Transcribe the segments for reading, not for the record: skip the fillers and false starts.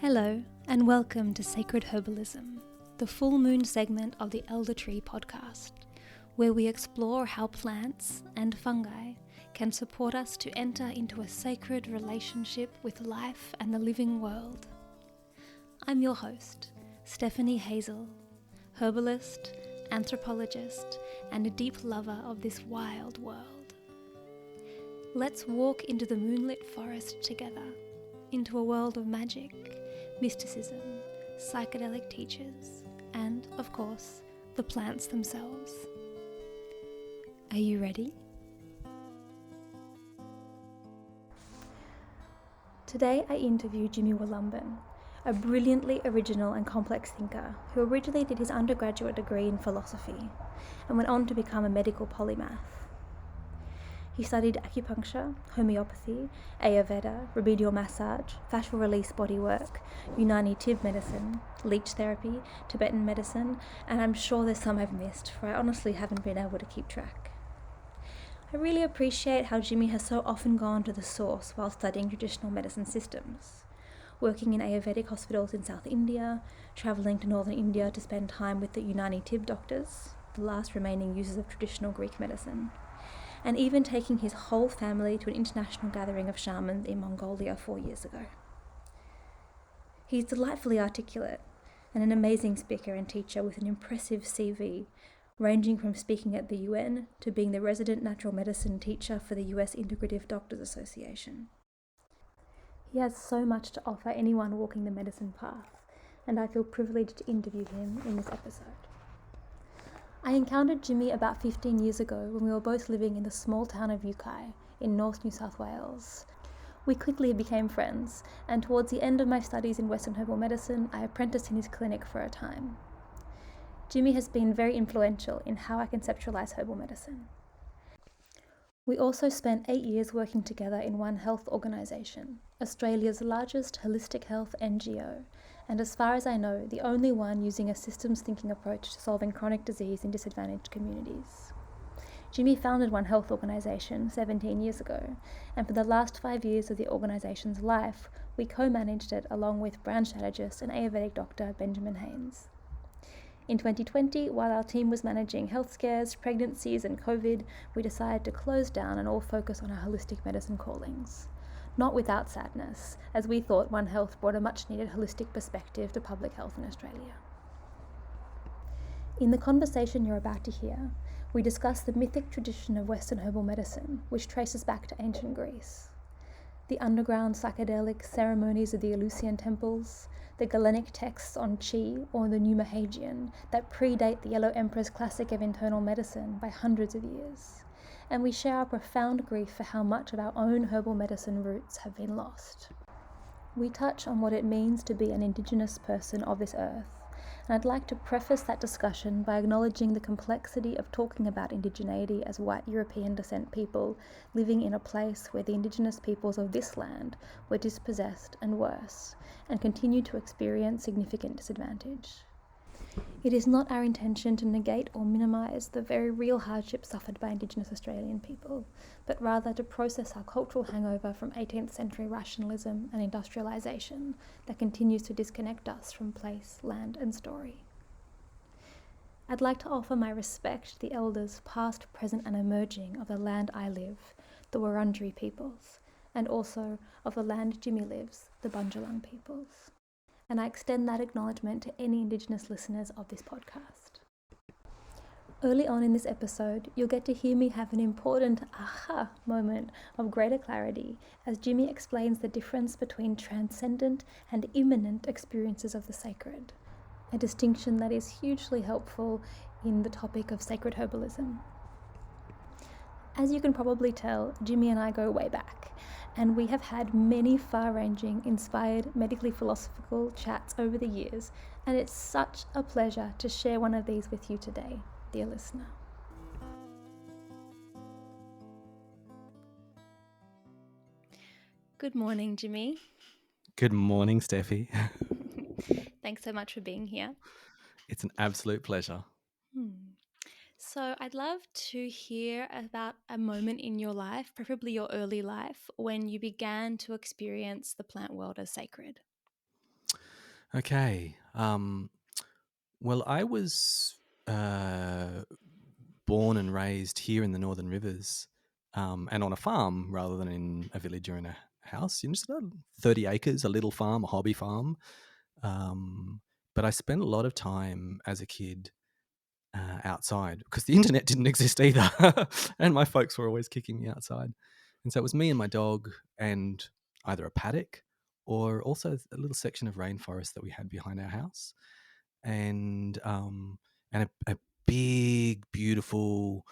Hello, and welcome to Sacred Herbalism, the full moon segment of the Elder Tree podcast, where we explore how plants and fungi can support us to enter into a sacred relationship with life and the living world. I'm your host, Stephanie Hazel, herbalist, anthropologist, and a deep lover of this wild world. Let's walk into the moonlit forest together, into a world of magic, mysticism, psychedelic teachers, and, of course, the plants themselves. Are you ready? Today I interview Jimi Wollumbin, a brilliantly original and complex thinker who originally did his undergraduate degree in philosophy and went on to become a medical polymath. He studied acupuncture, homeopathy, Ayurveda, remedial massage, fascial release bodywork, Unani Tib medicine, leech therapy, Tibetan medicine, and I'm sure there's some I've missed, for I honestly haven't been able to keep track. I really appreciate how Jimi has so often gone to the source while studying traditional medicine systems, working in Ayurvedic hospitals in South India, travelling to northern India to spend time with the Unani Tib doctors, the last remaining users of traditional Greek medicine, and even taking his whole family to an international gathering of shamans in Mongolia 4 years ago. He's delightfully articulate and an amazing speaker and teacher with an impressive CV, ranging from speaking at the UN to being the resident natural medicine teacher for the US Integrative Doctors Association. He has so much to offer anyone walking the medicine path, and I feel privileged to interview him in this episode. I encountered Jimi about 15 years ago when we were both living in the small town of Yukai in North New South Wales. We quickly became friends, and towards the end of my studies in Western Herbal Medicine, I apprenticed in his clinic for a time. Jimi has been very influential in how I conceptualize herbal medicine. We also spent 8 years working together in One Health organisation, Australia's largest holistic health NGO, and as far as I know, the only one using a systems thinking approach to solving chronic disease in disadvantaged communities. Jimi founded One Health organisation 17 years ago, and for the last 5 years of the organisation's life, we co-managed it along with brand strategist and Ayurvedic doctor Benjamin Haynes. In 2020, while our team was managing health scares, pregnancies and COVID, we decided to close down and all focus on our holistic medicine callings. Not without sadness, as we thought One Health brought a much-needed holistic perspective to public health in Australia. In the conversation you're about to hear, we discuss the mythic tradition of Western herbal medicine, which traces back to ancient Greece, the underground psychedelic ceremonies of the Eleusinian temples, the Galenic texts on Qi or the Numa that predate the Yellow Emperor's classic of internal medicine by hundreds of years, and we share our profound grief for how much of our own herbal medicine roots have been lost. We touch on what it means to be an Indigenous person of this earth, and I'd like to preface that discussion by acknowledging the complexity of talking about indigeneity as white European descent people living in a place where the Indigenous peoples of this land were dispossessed and worse, and continue to experience significant disadvantage. It is not our intention to negate or minimise the very real hardships suffered by Indigenous Australian people, but rather to process our cultural hangover from 18th century rationalism and industrialisation that continues to disconnect us from place, land and story. I'd like to offer my respect to the elders past, present and emerging of the land I live, the Wurundjeri peoples, and also of the land Jimi lives, the Bundjalung peoples. And I extend that acknowledgement to any Indigenous listeners of this podcast. Early on in this episode, you'll get to hear me have an important aha moment of greater clarity as Jimi explains the difference between transcendent and immanent experiences of the sacred, a distinction that is hugely helpful in the topic of sacred herbalism. As you can probably tell, Jimi and I go way back, and we have had many far-ranging, inspired, medically philosophical chats over the years, and it's such a pleasure to share one of these with you today, dear listener. Good morning, Jimi. Good morning, Steffi. Thanks so much for being here. It's an absolute pleasure. So I'd love to hear about a moment in your life, preferably your early life, when you began to experience the plant world as sacred. Okay. Well, I was uh, born and raised here in the Northern Rivers, and on a farm rather than in a village or in a house. You know, just about 30 acres, a little farm, a hobby farm. Um, but I spent a lot of time as a kid outside because the internet didn't exist either, and my folks were always kicking me outside. And so it was me and my dog, and either a paddock or also a little section of rainforest that we had behind our house, and a big, beautiful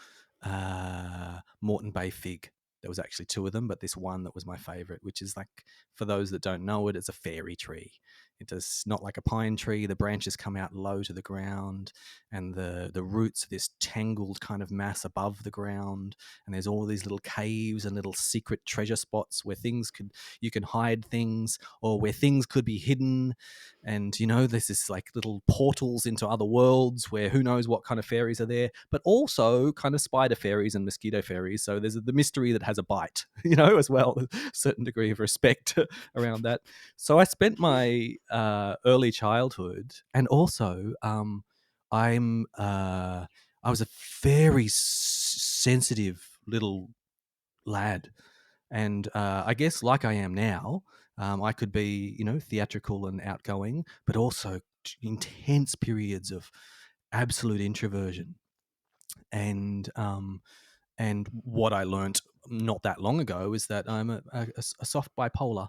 Moreton Bay fig. There was actually two of them, but this one that was my favorite, which is like, for those that don't know it, it's a fairy tree. It does not like a pine tree. The branches come out low to the ground, and the roots are this tangled kind of mass above the ground. And there's all these little caves and little secret treasure spots where you can hide things, or where things could be hidden. And there's this like little portals into other worlds where who knows what kind of fairies are there, but also kind of spider fairies and mosquito fairies. So there's the mystery that has a bite, as well, a certain degree of respect around that. So I spent my early childhood, and also I was a very sensitive little lad, and I guess, like I am now, I could be, theatrical and outgoing, but also intense periods of absolute introversion. And what I learnt not that long ago is that I'm a soft bipolar.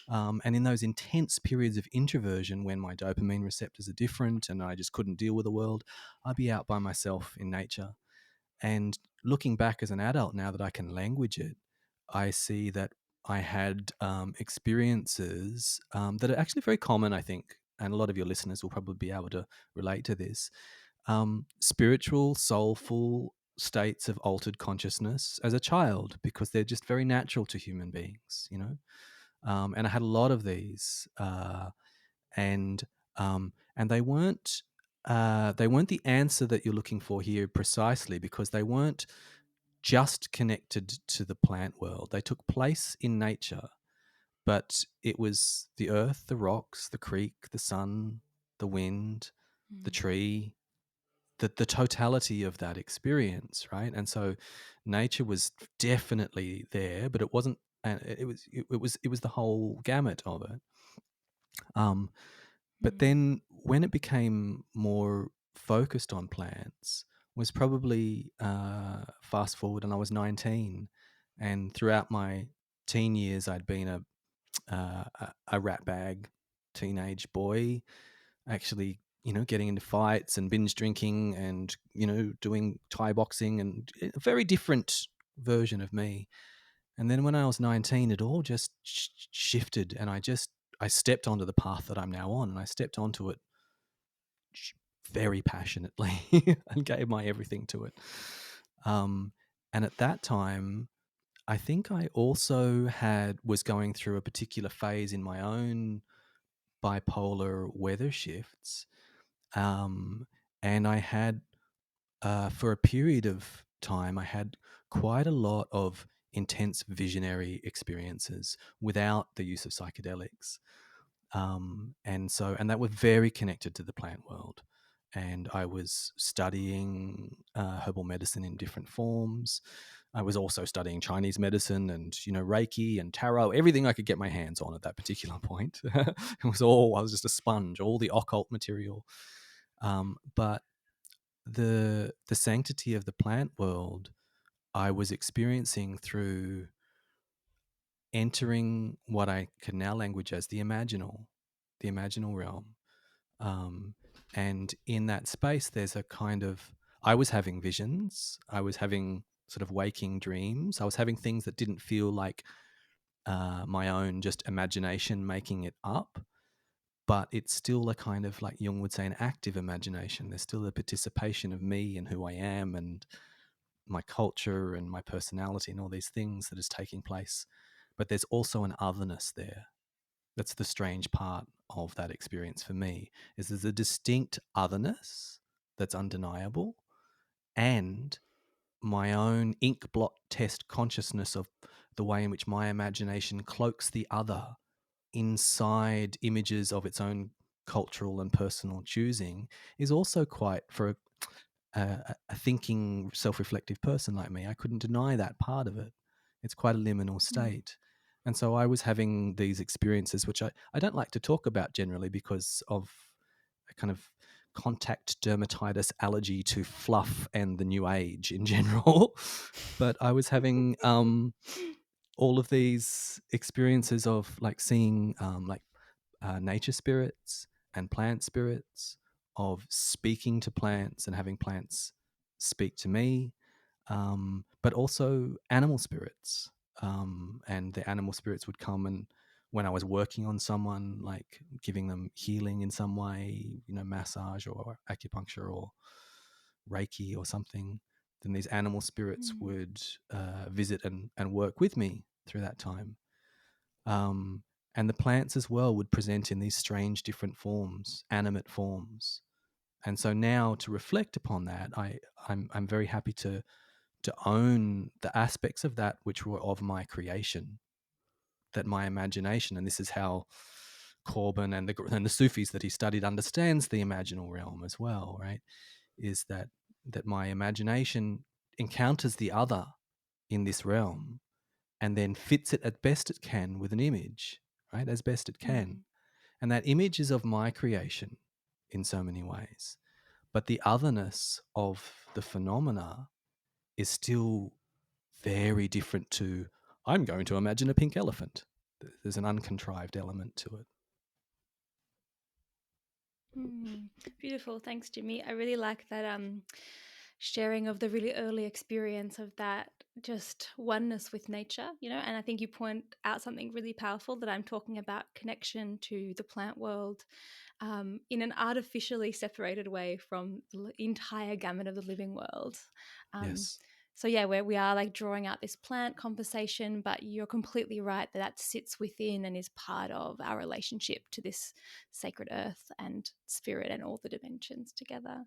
And in those intense periods of introversion, when my dopamine receptors are different and I just couldn't deal with the world, I'd be out by myself in nature. And looking back as an adult, now that I can language it, I see that I had experiences that are actually very common, I think, and a lot of your listeners will probably be able to relate to this. Spiritual, soulful states of altered consciousness as a child, because they're just very natural to human beings. And I had a lot of these, and and they weren't the answer that you're looking for here precisely, because they weren't just connected to the plant world. They took place in nature, but it was the earth, the rocks, the creek, the sun, the wind, the tree, the totality of that experience, right? And so nature was definitely there, but it wasn't. And it was the whole gamut of it. Um, but then when it became more focused on plants was probably fast forward, and I was 19, and throughout my teen years I'd been a rat bag teenage boy, actually, getting into fights and binge drinking and, doing Thai boxing, and a very different version of me. And then when I was 19, it all just shifted, and I stepped onto the path that I'm now on, and I stepped onto it very passionately and gave my everything to it. And at that time, I think I also was going through a particular phase in my own bipolar weather shifts. And I had, for a period of time, I had quite a lot of intense visionary experiences without the use of psychedelics. And that were very connected to the plant world. And I was studying herbal medicine in different forms. I was also studying Chinese medicine and, Reiki and tarot, everything I could get my hands on at that particular point. I was just a sponge, all the occult material. But the sanctity of the plant world I was experiencing through entering what I can now language as the imaginal realm. And in that space, there's a kind of, I was having visions, I was having sort of waking dreams, I was having things that didn't feel like my own just imagination making it up, but it's still a kind of, like Jung would say, an active imagination. There's still a participation of me and who I am and my culture and my personality and all these things that is taking place. But there's also an otherness there. That's the strange part of that experience for me, is there's a distinct otherness that's undeniable, and my own ink blot test consciousness of the way in which my imagination cloaks the other inside images of its own cultural and personal choosing is also quite, for a thinking, self-reflective person like me, I couldn't deny that part of it. It's quite a liminal Mm. state. And so I was having these experiences, which I don't like to talk about generally because of a kind of contact dermatitis allergy to fluff and the new age in general. But I was having all of these experiences of like seeing like nature spirits and plant spirits, of speaking to plants and having plants speak to me, but also animal spirits. And the animal spirits would come, and when I was working on someone, like giving them healing in some way, massage or acupuncture or Reiki or something, then these animal spirits Mm. would visit and work with me through that time. Um, and the plants as well would present in these strange different forms, animate forms. And so now, to reflect upon that, I'm very happy to own the aspects of that which were of my creation, that my imagination, and this is how Corbin and the Sufis that he studied understands the imaginal realm as well, right? Is that my imagination encounters the other in this realm and then fits it as best it can with an image, right? As best it can. Mm. And that image is of my creation in so many ways. But the otherness of the phenomena is still very different to, I'm going to imagine a pink elephant. There's an uncontrived element to it. Mm. Beautiful. Thanks, Jimmy. I really like that sharing of the really early experience of that just oneness with nature, and I think you point out something really powerful, that I'm talking about connection to the plant world in an artificially separated way from the entire gamut of the living world. Um, Yes. so yeah, where we are like drawing out this plant conversation, but you're completely right that that sits within and is part of our relationship to this sacred earth and spirit and all the dimensions together.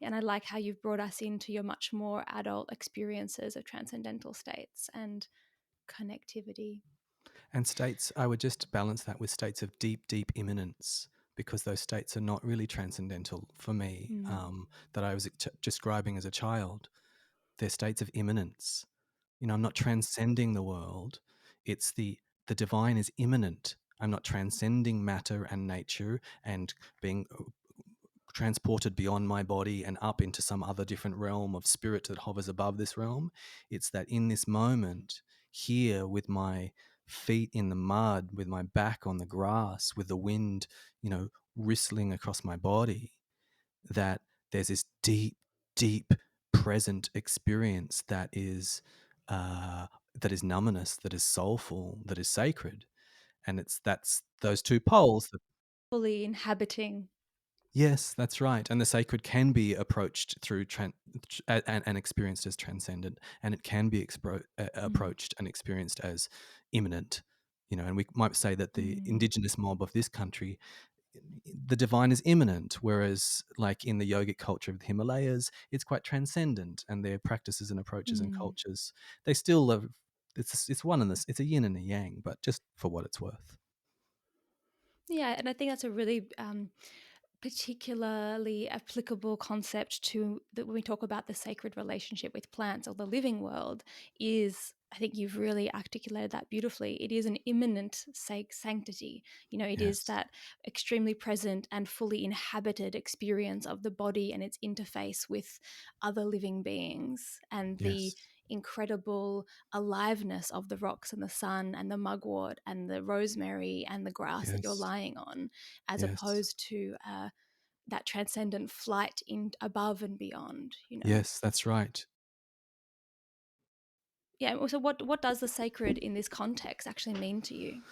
And I like how you've brought us into your much more adult experiences of transcendental states and connectivity. And states, I would just balance that with states of deep, deep immanence, because those states are not really transcendental for me, Mm. that I was describing as a child. They're states of immanence. I'm not transcending the world. It's the divine is immanent. I'm not transcending matter and nature and being transported beyond my body and up into some other different realm of spirit that hovers above this realm. It's that in this moment, here with my feet in the mud, with my back on the grass, with the wind, whistling across my body, that there's this deep, deep present experience that is numinous, that is soulful, that is sacred. And that's those two poles that. Fully inhabiting. Yes, that's right. And the sacred can be approached through and experienced as transcendent, and it can be Mm. approached and experienced as imminent. And we might say that the Mm. indigenous mob of this country, the divine is imminent, whereas, like in the yogic culture of the Himalayas, it's quite transcendent, and their practices and approaches and Mm. cultures, they still have. It's one and this. It's a yin and a yang, but just for what it's worth. Yeah, and I think that's a really particularly applicable concept to that when we talk about the sacred relationship with plants or the living world. Is I think you've really articulated that beautifully. It is an imminent sanctity. It is Yes. that extremely present and fully inhabited experience of the body and its interface with other living beings, and the Yes. incredible aliveness of the rocks and the sun and the mugwort and the rosemary and the grass that you're Yes. lying on, as Yes. opposed to that transcendent flight in above and beyond. Yes, that's right. Yeah. So what does the sacred in this context actually mean to you?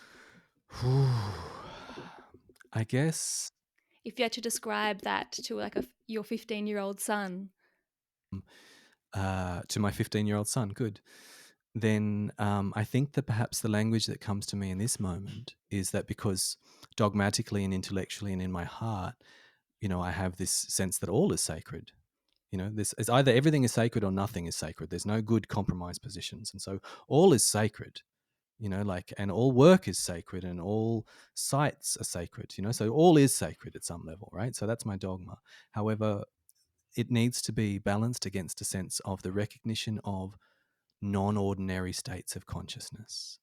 I guess If you had to describe that to like your 15-year-old son. to my 15-year-old son, good. Then I think that perhaps the language that comes to me in this moment is that, because dogmatically and intellectually and in my heart, I have this sense that all is sacred. This is either everything is sacred or nothing is sacred. There's no good compromise positions. And so all is sacred. like, and all work is sacred and all sites are sacred, so all is sacred at some level, right? So that's my dogma. However, it needs to be balanced against a sense of the recognition of non-ordinary states of consciousness.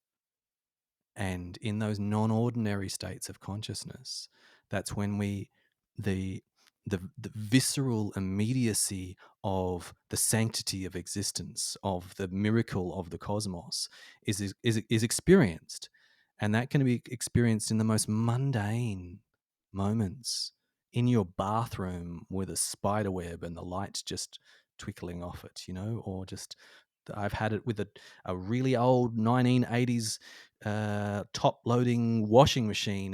And in those non-ordinary states of consciousness, that's when the the visceral immediacy of the sanctity of existence, of the miracle of the cosmos, is experienced, and that can be experienced in the most mundane moments, in your bathroom with a spider web and the light just twinkling off it, or just I've had it with a really old 1980s top loading washing machine,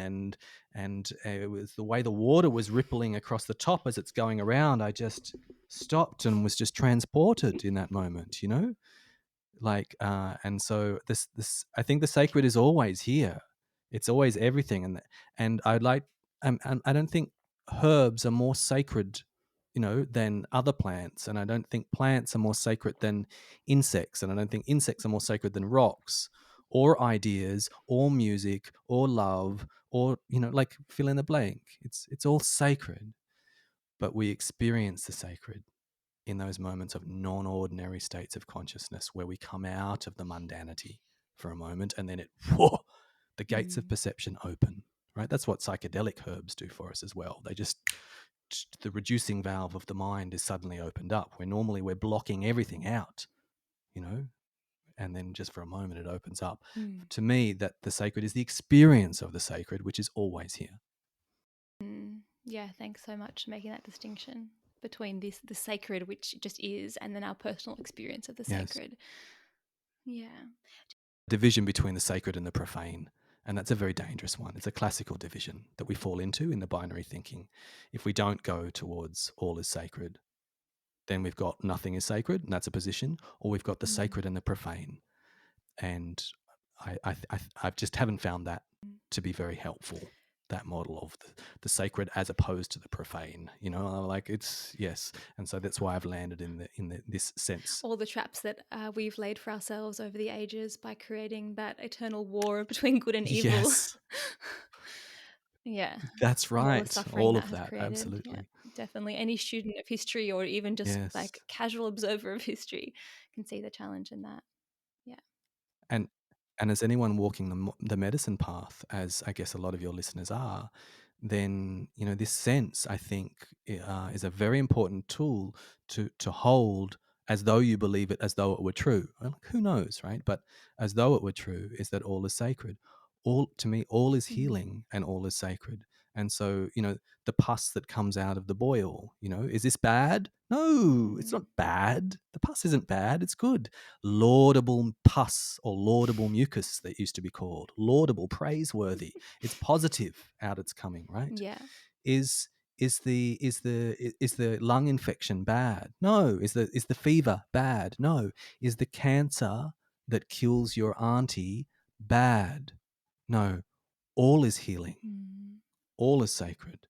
and it was the way the water was rippling across the top as it's going around. I just stopped and was just transported in that moment, like and so this I think the sacred is always here. It's always everything. And I'd like and I don't think herbs are more sacred, than other plants, and I don't think plants are more sacred than insects, and I don't think insects are more sacred than rocks or ideas or music or love, or like, fill in the blank. It's all sacred, but we experience the sacred in those moments of non-ordinary states of consciousness where we come out of the mundanity for a moment, and then whoa, the gates of perception open, right? That's what psychedelic herbs do for us as well. The reducing valve of the mind is suddenly opened up, where normally we're blocking everything out, and then just for a moment it opens up. To me, that the sacred is the experience of the sacred, which is always here. Yeah, thanks so much for making that distinction between the sacred, which just is, and then our personal experience of the Yes. sacred. Yeah. Division between the sacred and the profane. And that's a very dangerous one. It's a classical division that we fall into in the binary thinking. If we don't go towards all is sacred, then we've got nothing is sacred, and that's a position, or we've got the sacred and the profane. And I just haven't found that to be very helpful, that model of the sacred as opposed to the profane, like, it's, yes. And so that's why I've landed in this sense. All the traps that we've laid for ourselves over the ages by creating that eternal war between good and evil. Yes. Yeah. That's And all the right. suffering All that of has that. created. Yeah, Absolutely. definitely. Any student of history, or even just Yes. like casual observer of history, can see the challenge in that. Yeah. And as anyone walking the medicine path, as I guess a lot of your listeners are, then this sense, I think, is a very important tool to hold, as though you believe it, as though it were true. Well, who knows, right? But as though it were true, is that all is sacred. All, to me, all is healing and all is sacred. And so, the pus that comes out of the boil, is this bad? No, it's not bad. The pus isn't bad. It's good. Laudable pus, or laudable mucus, that used to be called. Laudable, praiseworthy. It's positive out it's coming, right? Yeah. Is the lung infection bad? No. Is the fever bad? No. Is the cancer that kills your auntie bad? No. All is healing. All is sacred.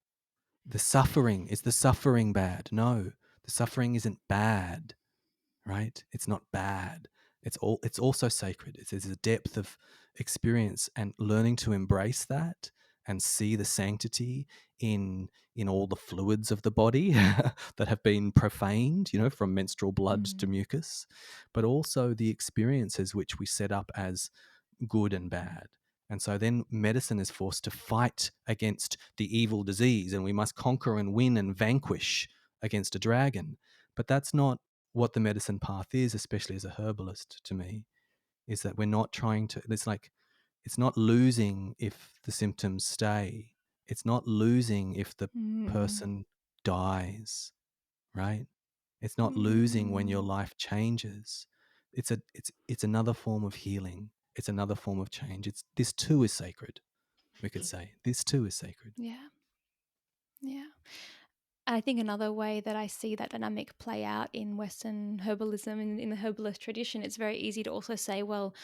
The suffering bad? No. The suffering isn't bad, right? It's not bad. It's also sacred. It's a depth of experience, and learning to embrace that and see the sanctity in all the fluids of the body that have been profaned, from menstrual blood to mucus, but also the experiences which we set up as good and bad. And so then medicine is forced to fight against the evil disease, and we must conquer and win and vanquish against a dragon. But that's not what the medicine path is, especially as a herbalist, to me, is that we're not trying to, it's not losing if the symptoms stay. It's not losing if the person dies, right? It's not losing when your life changes. It's another form of healing. It's another form of change. This too is sacred. We could say this too is sacred. Yeah. Yeah. And I think another way that I see that dynamic play out in Western herbalism, in the herbalist tradition, it's very easy to also say, well,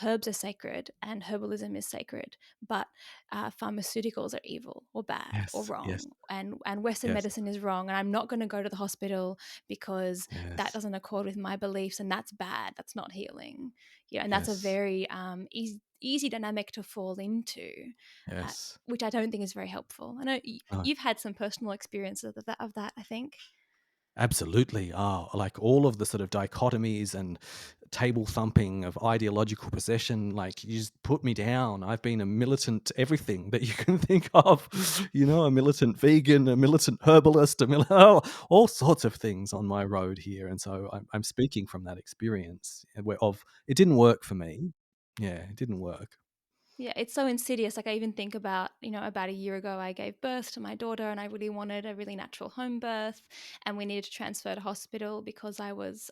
herbs are sacred and herbalism is sacred, but pharmaceuticals are evil or bad or Yes, yes, wrong, and Western yes, medicine is wrong, and I'm not going to go to the hospital because that yes, doesn't accord with my beliefs, and that's bad. That's not healing. Yeah, and that's a yes, very easy dynamic to fall into, yes. which I don't think is very helpful. I know No. you've had some personal experiences of that, I think. Absolutely. Oh, like all of the sort of dichotomies and table thumping of ideological possession, like you just put me down. I've been a militant everything that you can think of, a militant vegan, a militant herbalist, all sorts of things on my road here. And so I'm speaking from that experience of it didn't work for me. Yeah, it didn't work. Yeah, it's so insidious. Like I even think about, about a year ago, I gave birth to my daughter and I really wanted a really natural home birth. And we needed to transfer to hospital because I was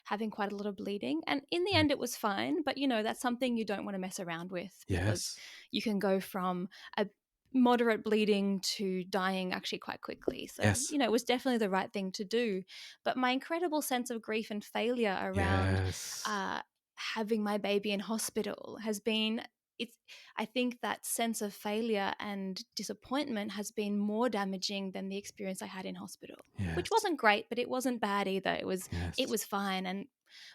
having quite a lot of bleeding. And in the Yeah. end, it was fine. But, that's something you don't want to mess around with because Yes. you can go from a moderate bleeding to dying actually quite quickly. So, Yes. it was definitely the right thing to do. But my incredible sense of grief and failure around Yes. uh, having my baby in hospital has been it's I think that sense of failure and disappointment has been more damaging than the experience I had in hospital, which Yes. wasn't great, but it wasn't bad either. It Yes. was fine, and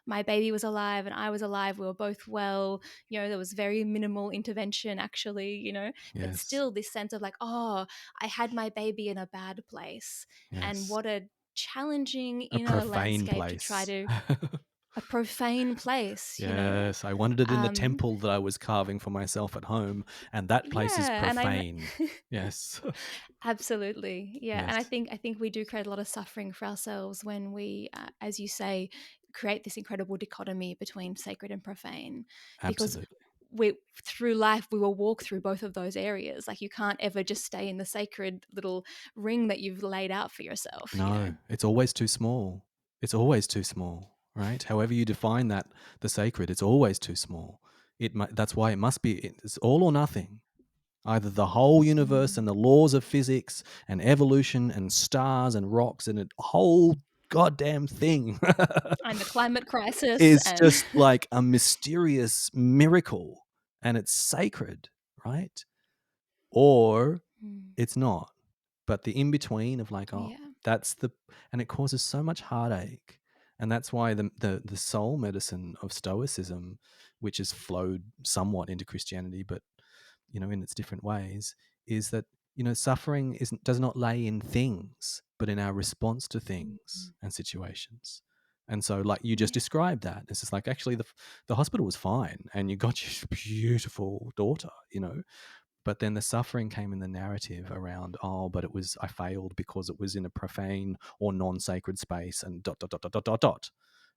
my baby was alive and I was alive. We were both well. There was very minimal intervention actually, but Yes. still this sense of like, oh, I had my baby in a bad place, and Yes. what a challenging A inner profane landscape to try place. to a profane place. Yes, I wanted it in the Um, temple that I was carving for myself at home, and that place is yeah, and profane. Yes. absolutely, yeah, and I Yes, think I think we do create a lot of suffering for ourselves when we, as you say, create this incredible dichotomy between sacred and profane, because absolutely. we through life we will walk through both of those areas. Like you can't ever just stay in the sacred little ring that you've laid out for yourself. No, it's always too small. It's always too small, right? However you define that, the sacred, it's always too small. That's why it must be it's all or nothing. Either the whole universe and Mm. the laws of physics and evolution and stars and rocks and a whole goddamn thing And the climate crisis is and just like a mysterious miracle and it's sacred, right? Or Mm. it's not. But the in between of like, oh, Yeah. that's the, and it causes so much heartache. And that's why the soul medicine of Stoicism, which has flowed somewhat into Christianity, but in its different ways, is that suffering does not lay in things, but in our response to things Mm. and situations. And so, like you just Yeah. described that, it's just like actually the hospital was fine, and you got your beautiful daughter, but then the suffering came in the narrative around, oh, but I failed because it was in a profane or non-sacred space and dot, dot, dot, dot, dot, dot, dot.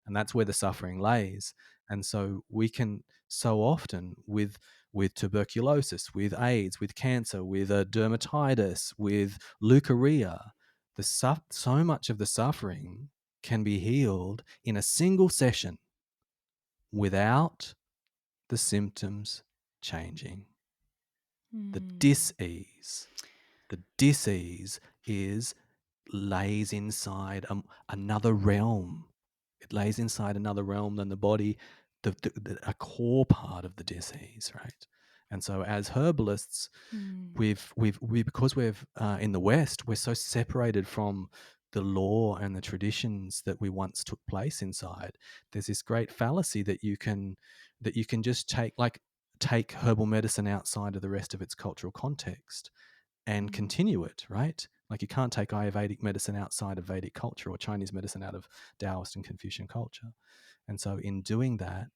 And that's where the suffering lays. And so we can so often with tuberculosis, with AIDS, with cancer, with dermatitis, with leukorrhea, so much of the suffering can be healed in a single session without the symptoms changing. The Mm. dis-ease. The dis-ease is lays inside another realm. It lays inside another realm than the body, a core part of the dis-ease, right? And so, as herbalists, Mm. we because we've in the West, we're so separated from the law and the traditions that we once took place inside. There's this great fallacy that you can just take herbal medicine outside of the rest of its cultural context and Mm. continue it, right? Like you can't take Ayurvedic medicine outside of Vedic culture or Chinese medicine out of Taoist and Confucian culture. And so in doing that,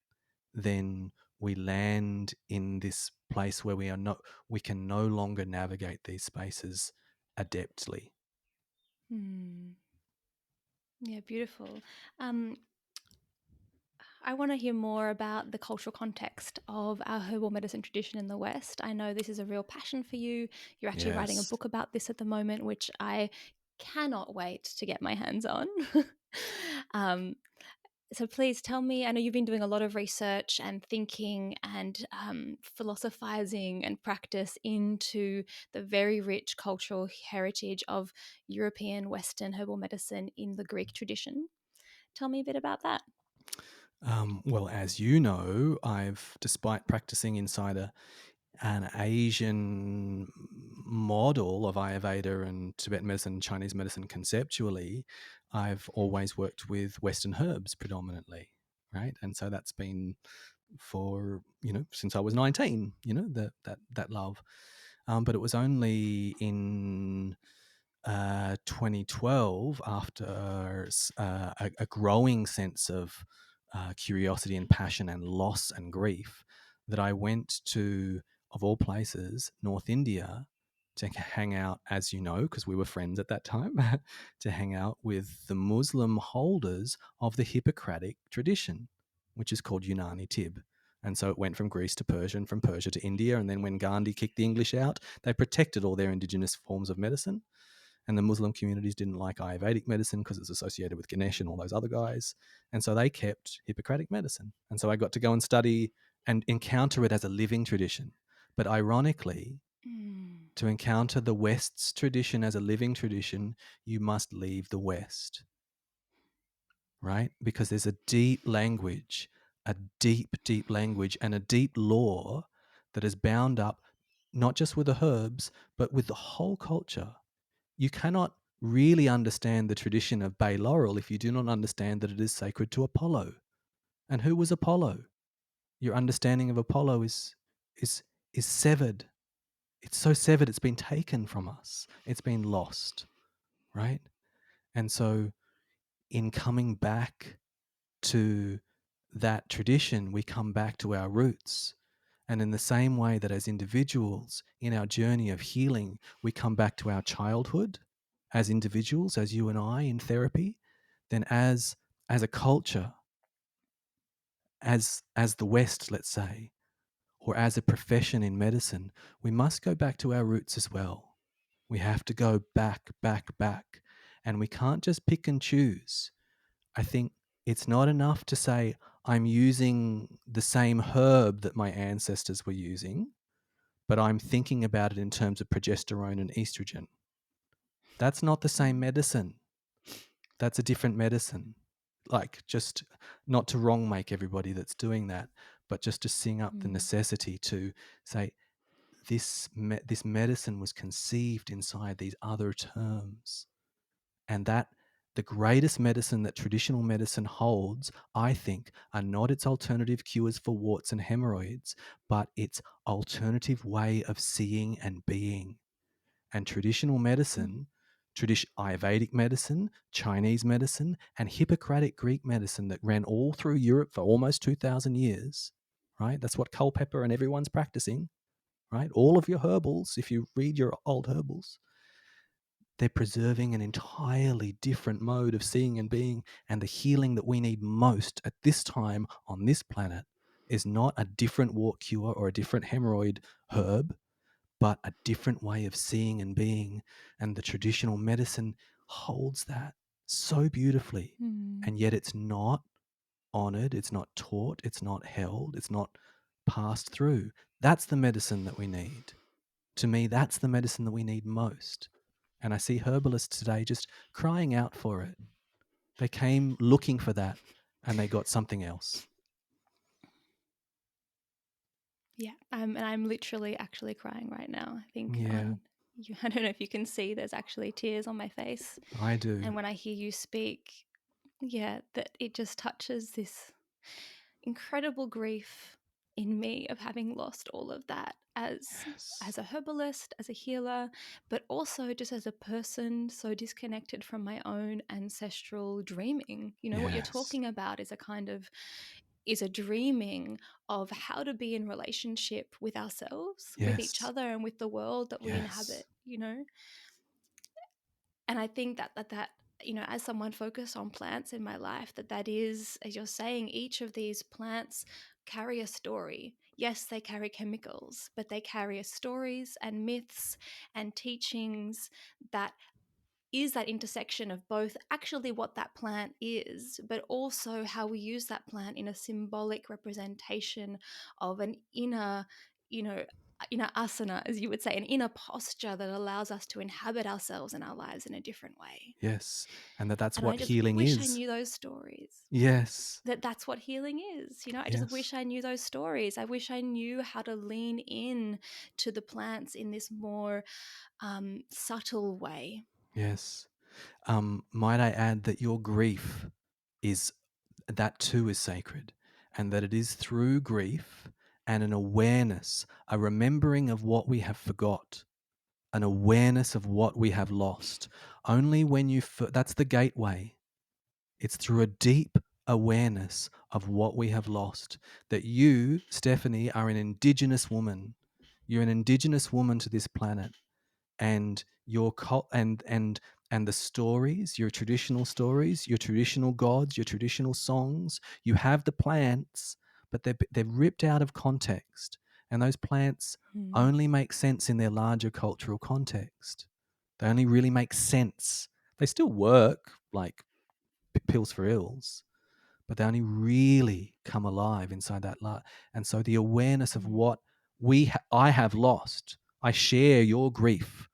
then we land in this place where we can no longer navigate these spaces adeptly. Mm. Yeah, beautiful. Um, I want to hear more about the cultural context of our herbal medicine tradition in the West. I know this is a real passion for you. You're actually writing a Yes. book about this at the moment, which I cannot wait to get my hands on. um, so please tell me. I know you've been doing a lot of research and thinking and philosophizing and practice into the very rich cultural heritage of European Western herbal medicine in the Greek tradition. Tell me a bit about that. Well, as you know, despite practicing inside an Asian model of Ayurveda and Tibetan medicine, Chinese medicine conceptually, I've always worked with Western herbs predominantly, right? And so that's been for since I was 19. That love. But it was only in 2012, after a growing sense of curiosity and passion and loss and grief, that I went to, of all places, North India to hang out, as you know, because we were friends at that time, to hang out with the Muslim holders of the Hippocratic tradition, which is called Unani Tib. And so it went from Greece to Persia and from Persia to India. And then when Gandhi kicked the English out, they protected all their indigenous forms of medicine. And the Muslim communities didn't like Ayurvedic medicine because it's associated with Ganesh and all those other guys. And so they kept Hippocratic medicine. And so I got to go and study and encounter it as a living tradition. But ironically, to encounter the West's tradition as a living tradition, you must leave the West, right? Because there's a deep language, deep language, and a deep lore that is bound up not just with the herbs, but with the whole culture. You cannot really understand the tradition of bay laurel if you do not understand that it is sacred to Apollo. And who was Apollo? Your understanding of Apollo is severed. It's so severed, it's been taken from us. It's been lost, right? And so in coming back to that tradition, we come back to our roots. And in the same way that as individuals in our journey of healing, we come back to our childhood as individuals, as you and I in therapy, then as a culture, as the West, let's say, or as a profession in medicine, we must go back to our roots as well. We have to go back, back, back. And we can't just pick and choose. I think it's not enough to say, I'm using the same herb that my ancestors were using, but I'm thinking about it in terms of progesterone and estrogen. That's not the same medicine. That's a different medicine. Like, just not to wrong make everybody that's doing that, but just to sing up the necessity to say, this medicine was conceived inside these other terms. And that the greatest medicine that traditional medicine holds, I think, are not its alternative cures for warts and hemorrhoids, but its alternative way of seeing and being. And traditional medicine, Ayurvedic medicine, Chinese medicine, and Hippocratic Greek medicine that ran all through Europe for almost 2,000 years, right? That's what Culpeper and everyone's practicing, right? All of your herbals, if you read your old herbals, they're preserving an entirely different mode of seeing and being. And the healing that we need most at this time on this planet is not a different wart cure or a different hemorrhoid herb, but a different way of seeing and being. And the traditional medicine holds that so beautifully. And yet it's not honored, it's not taught, it's not held, it's not passed through. That's the medicine that we need. To me, that's the medicine that we need most. And I see herbalists today just crying out for it. They came looking for that and they got something else. Yeah, and I'm literally actually crying right now. I think Yeah, I don't know if you can see, there's actually tears on my face. I do. And when I hear you speak, yeah, that it just touches this incredible grief in me of having lost all of that as Yes. a herbalist, as a healer, but also just as a person so disconnected from my own ancestral dreaming. You know, what you're Yes. talking about is a dreaming of how to be in relationship with ourselves, with each Yes. other, and with the world that we Yes. inhabit, you know. And I think that you know, as someone focused on plants in my life, that is, as you're saying, each of these plants carry a story. Yes, they carry chemicals, but they carry stories and myths and teachings that is that intersection of both actually what that plant is, but also how we use that plant in a symbolic representation of an inner, you know, asana, as you would say, an inner posture that allows us to inhabit ourselves and our lives in a different way. Yes. And that's And I what just healing wish I is. knew those stories. Yes. That's what healing is. I just Yes. wish I knew those stories. I wish I knew how to lean in to the plants in this more subtle way. Yes. Might I add that your grief is that too is sacred, and that it is through grief and an awareness, a remembering of what we have forgot, an awareness of what we have lost. Only when that's the gateway. It's through a deep awareness of what we have lost that you, Stephanie, are an indigenous woman. You're an indigenous woman to this planet, and your and the stories, your traditional gods, your traditional songs. You have the plants, but they're ripped out of context, and those plants Mm. only make sense in their larger cultural context. They only really make sense. They still work like pills for ills, but they only really come alive inside that light. And so the awareness of Mm. what I have lost, I share your grief,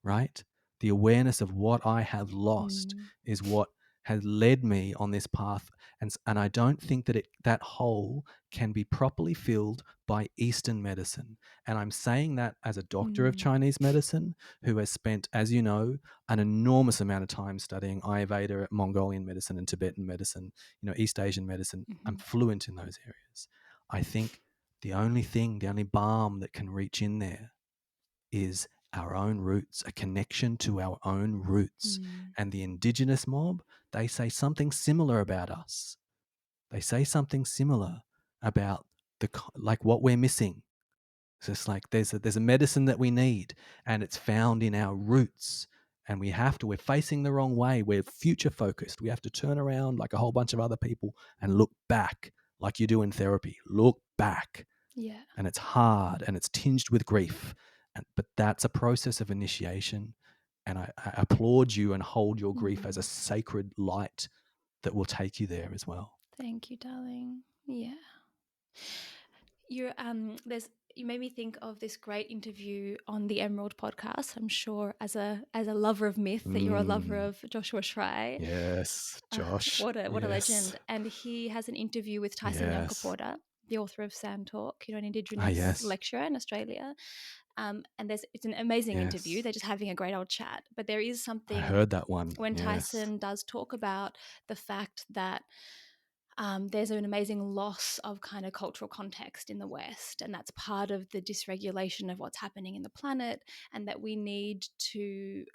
right? The awareness of what I have lost Mm. is what has led me on this path, and I don't think that that hole can be properly filled by Eastern medicine. And I'm saying that as a doctor of Mm. Chinese medicine who has spent, as you know, an enormous amount of time studying Ayurveda, Mongolian medicine, and Tibetan medicine, East Asian medicine. I'm Mhm. fluent in those areas. I think the only balm that can reach in there is our own roots, a connection to our own roots. Mm. And the indigenous mob, they say something similar about us. They say something similar about like what we're missing. So it's like there's a medicine that we need, and it's found in our roots. And we're facing the wrong way. We're future focused. We have to turn around like a whole bunch of other people and look back, like you do in therapy. Look back, Yeah. and it's hard and it's tinged with grief. But that's a process of initiation. And I applaud you and hold your grief as a Mm. sacred light that will take you there as well. Thank you, darling. Yeah. You made me think of this great interview on the Emerald podcast. I'm sure as a lover of myth that you're a lover Mm, of Joshua Schry. yes, Josh. What a Yes. legend. And he has an interview with Tyson Yes. Yunkaporta, the author of Sand Talk, an Ah, Indigenous yes. lecturer in Australia. And it's an amazing interview. Yes. They're just having a great old chat. But there is I something heard that one. when Yes. Tyson does talk about the fact that there's an amazing loss of kind of cultural context in the West, and that's part of the dysregulation of what's happening in the planet, and that we need to,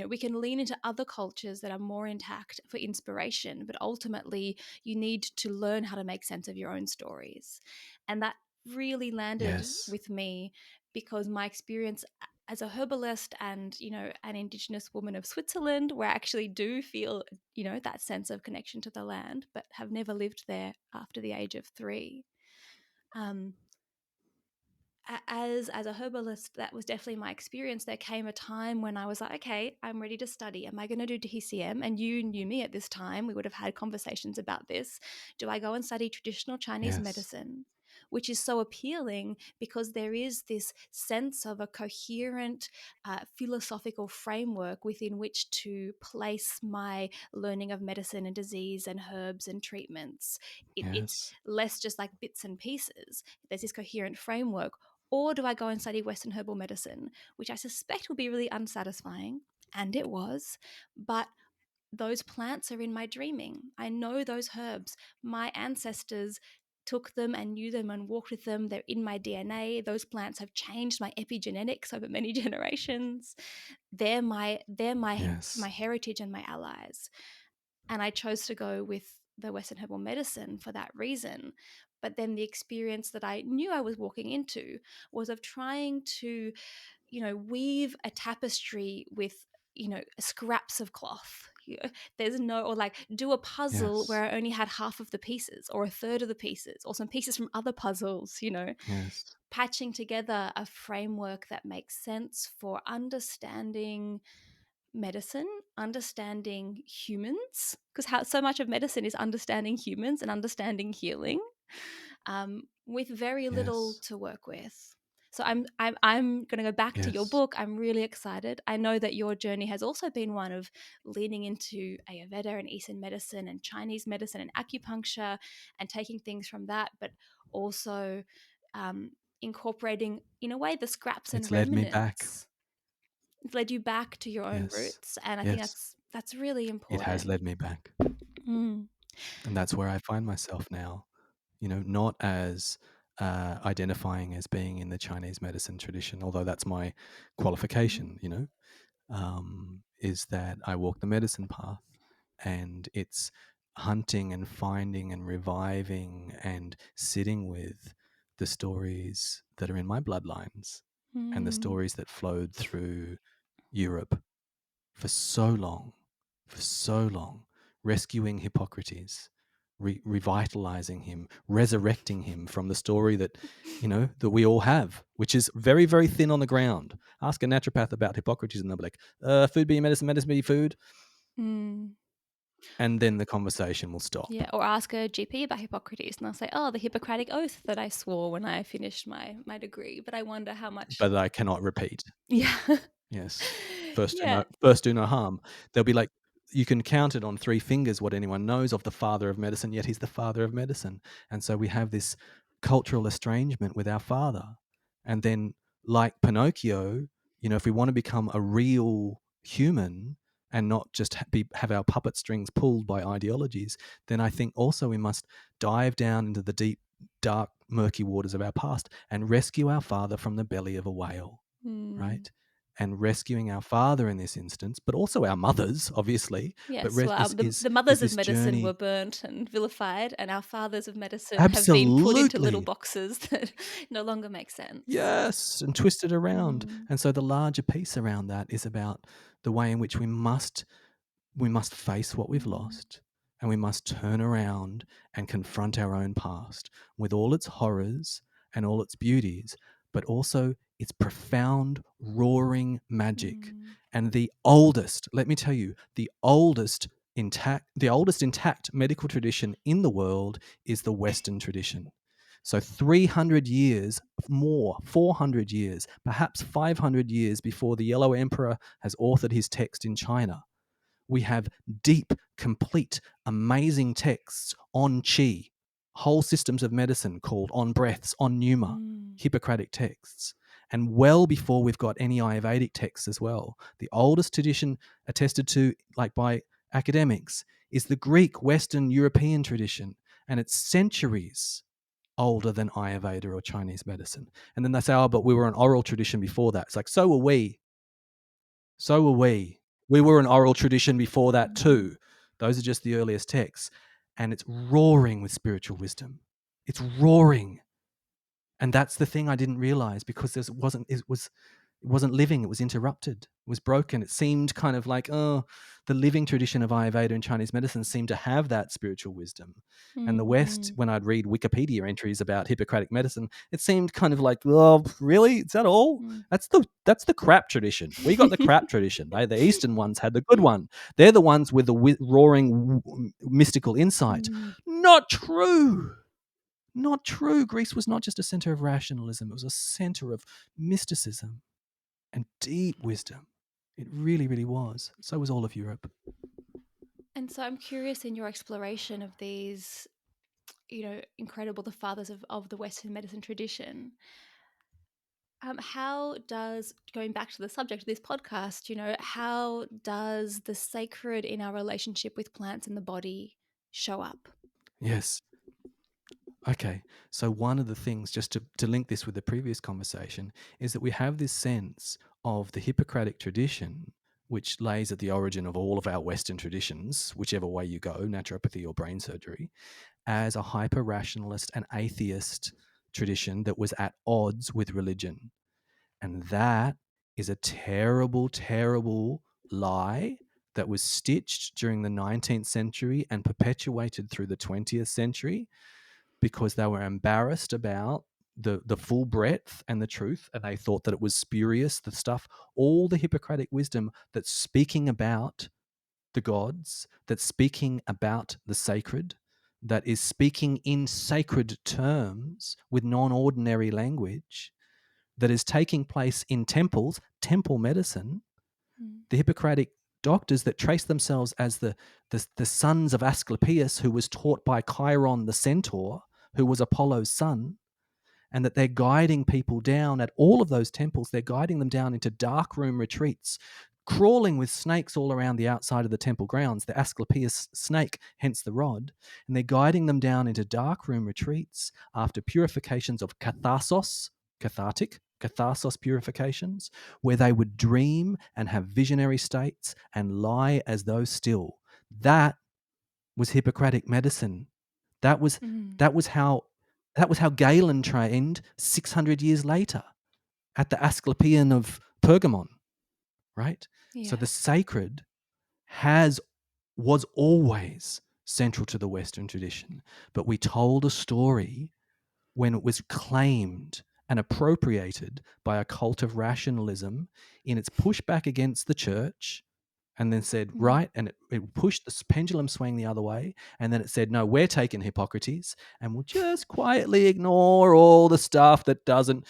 we can lean into other cultures that are more intact for inspiration, but ultimately you need to learn how to make sense of your own stories. And that really landed Yes. with me because my experience as a herbalist and an indigenous woman of Switzerland, where I actually do feel that sense of connection to the land, but have never lived there after the age of 3. um, as a herbalist, that was definitely my experience. There came a time when I was like, okay, I'm ready to study. Am I going to do DCM? And you knew me at this time. We would have had conversations about this. Do I go and study traditional Chinese Yes. medicine? Which is so appealing because there is this sense of a coherent philosophical framework within which to place my learning of medicine and disease and herbs and treatments. It's Yes. less just like bits and pieces. There's this coherent framework. Or do I go and study Western Herbal Medicine, which I suspect will be really unsatisfying? And it was. But those plants are in my dreaming. I know those herbs. My ancestors took them and knew them and walked with them. They're in my DNA. Those plants have changed my epigenetics over many generations. They're my Yes. heritage and my allies. And I chose to go with the Western Herbal Medicine for that reason. But then the experience that I knew I was walking into was of trying to, weave a tapestry with, scraps of cloth. There's no, or like do a puzzle Yes. where I only had half of the pieces or a third of the pieces or some pieces from other puzzles, Yes. patching together a framework that makes sense for understanding medicine, understanding humans, because how so much of medicine is understanding humans and understanding healing, with very little Yes. to work with. So I'm going to go back to your Yes. book. I'm really excited. I know that your journey has also been one of leaning into Ayurveda and Eastern medicine and Chinese medicine and acupuncture and taking things from that, but also incorporating, in a way, the scraps and It's led me back. remnants. It's led you back to your own Yes. roots, and I think Yes. that's really It has important. led me back. Mm. And that's where I find myself now, not as identifying as being in the Chinese medicine tradition, although that's my Mm. qualification, is that I walk the medicine path, and it's hunting and finding and reviving and sitting with the stories that are in my bloodlines and the Mm. stories that flowed through Europe for so long, rescuing Hippocrates, revitalizing him, resurrecting him from the story that, that we all have, which is very, very thin on the ground. Ask a naturopath about Hippocrates and they'll be like, food be medicine, medicine be food. Mm. And then the conversation will stop. Yeah, or ask a GP about Hippocrates, and they'll say, "Oh, the Hippocratic oath that I swore when I finished my degree." But I wonder how much. But I cannot repeat. Yeah. Yes. First do Yeah. no first do no harm. They'll be like, you can count it on 3 fingers what anyone knows of the father of medicine, yet he's the father of medicine. And so we have this cultural estrangement with our father. And then, like Pinocchio, if we want to become a real human and not just have our puppet strings pulled by ideologies, then I think also we must dive down into the deep, dark, murky waters of our past and rescue our father from the belly of a whale, Mm. right? And rescuing our father in this instance, but also our mothers, obviously. But Yes, well, is the is mothers of this medicine were journey? burnt and vilified, and our fathers of medicine have been put into little Absolutely, boxes that no longer make sense. yes, and twisted around. Mm. And so the larger piece around that is about the way in which we must face what we've Mm. lost, and we must turn around and confront our own past with all its horrors and all its beauties, but also its profound, roaring magic. Mm. And the oldest, let me tell you, the oldest intact medical tradition in the world is the Western tradition. So 300 years more, 400 years, perhaps 500 years before the Yellow Emperor has authored his text in China, we have deep, complete, amazing texts on Qi, whole systems of medicine called on breaths, on Numa, Mm. Hippocratic texts. And well before we've got any Ayurvedic texts as well. The oldest tradition attested to, like by academics, is the Greek Western European tradition. And it's centuries older than Ayurveda or Chinese medicine. And then they say, oh, but we were an oral tradition before that. It's like, so were we. So were we. We were an oral tradition before that Mm. too. Those are just the earliest texts. And it's roaring with spiritual wisdom. It's roaring. And that's the thing I didn't realize, because it wasn't living, it was interrupted, it was broken. It seemed kind of like, oh, the living tradition of Ayurveda and Chinese medicine seemed to have that spiritual wisdom. And the West, Mm. when I'd read Wikipedia entries about Hippocratic medicine, it seemed kind of like, oh, really? Is that all? Mm. That's the crap tradition. We got the crap tradition. The Eastern ones had the good one. They're the ones with the roaring mystical insight. Mm. Not true. Not true. Greece was not just a center of rationalism, it was a center of mysticism and deep wisdom. It really, really was. So was all of Europe. And so I'm curious, in your exploration of these, incredible, the fathers of the Western medicine tradition, how does, going back to the subject of this podcast, how does the sacred in our relationship with plants and the body show up? Yes. Okay. So, one of the things, just to link this with the previous conversation, is that we have this sense of the Hippocratic tradition, which lays at the origin of all of our Western traditions, whichever way you go, naturopathy or brain surgery, as a hyper rationalist and atheist tradition that was at odds with religion. And that is a terrible, terrible lie that was stitched during the 19th century and perpetuated through the 20th century, because they were embarrassed about the full breadth and the truth, and they thought that it was spurious, the stuff, all the Hippocratic wisdom that's speaking about the gods, that's speaking about the sacred, that is speaking in sacred terms with non-ordinary language, that is taking place in temples, temple medicine, the Hippocratic doctors that trace themselves as the sons of Asclepius, who was taught by Chiron the centaur, who was Apollo's son, and that they're guiding people down at all of those temples. They're guiding them down into dark room retreats, crawling with snakes all around the outside of the temple grounds, the Asclepius snake, hence the rod. And they're guiding them down into dark room retreats after purifications of catharsis purifications, where they would dream and have visionary states and lie as though still. That was Hippocratic medicine. That was how Galen trained 600 years later at the Asclepian of Pergamon, right? Yeah. So the sacred was always central to the Western tradition, but we told a story when it was claimed and appropriated by a cult of rationalism in its pushback against the church, and then said, right, and it pushed the pendulum swing the other way, and then it said, no, we're taking Hippocrates, and we'll just quietly ignore all the stuff that doesn't,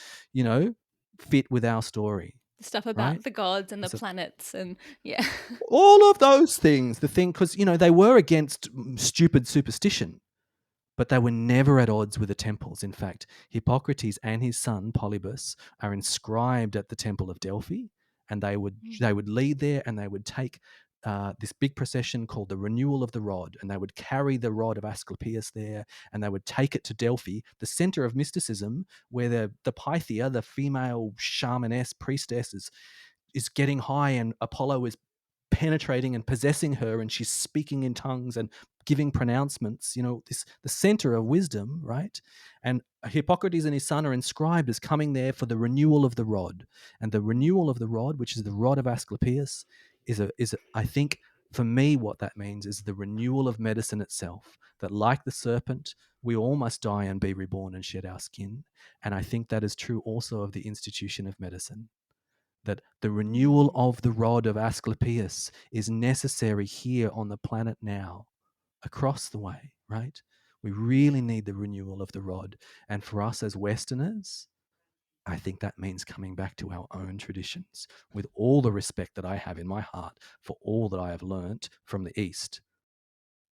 fit with our story. The stuff about right? the gods and the planets and all of those things, because, they were against stupid superstition, but they were never at odds with the temples. In fact, Hippocrates and his son Polybus are inscribed at the Temple of Delphi, and they would lead there, and they would take this big procession called the Renewal of the Rod, and they would carry the rod of Asclepius there, and they would take it to Delphi, the center of mysticism, where the Pythia, the female shamaness priestess, is getting high, and Apollo is penetrating and possessing her, and she's speaking in tongues and giving pronouncements, the center of wisdom, right? And Hippocrates and his son are inscribed as coming there for the renewal of the rod. And the renewal of the rod, which is the rod of Asclepius, is I think, for me, what that means is the renewal of medicine itself, that like the serpent, we all must die and be reborn and shed our skin. And I think that is true also of the institution of medicine, that the renewal of the rod of Asclepius is necessary here on the planet now, across the way, right? We really need the renewal of the rod. And for us as Westerners, I think that means coming back to our own traditions, with all the respect that I have in my heart for all that I have learnt from the East.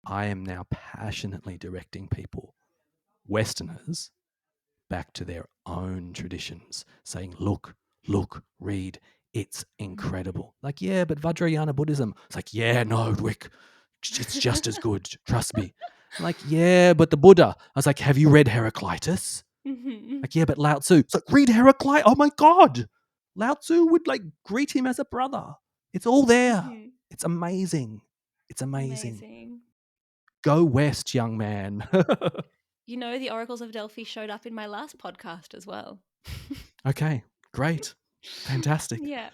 I am now passionately directing people, Westerners, back to their own traditions, saying, look, read, it's incredible. Like, yeah, but Vajrayana Buddhism. It's like, yeah, no, Rick, it's just as good. Trust me. I'm like, yeah, but the Buddha. I was like, have you read Heraclitus? Like, yeah, but Lao Tzu. It's like, read Heraclitus. Oh my God. Lao Tzu would greet him as a brother. It's all there. It's amazing. It's amazing. Go west, young man. The oracles of Delphi showed up in my last podcast as well. Okay, great. Fantastic. Yeah.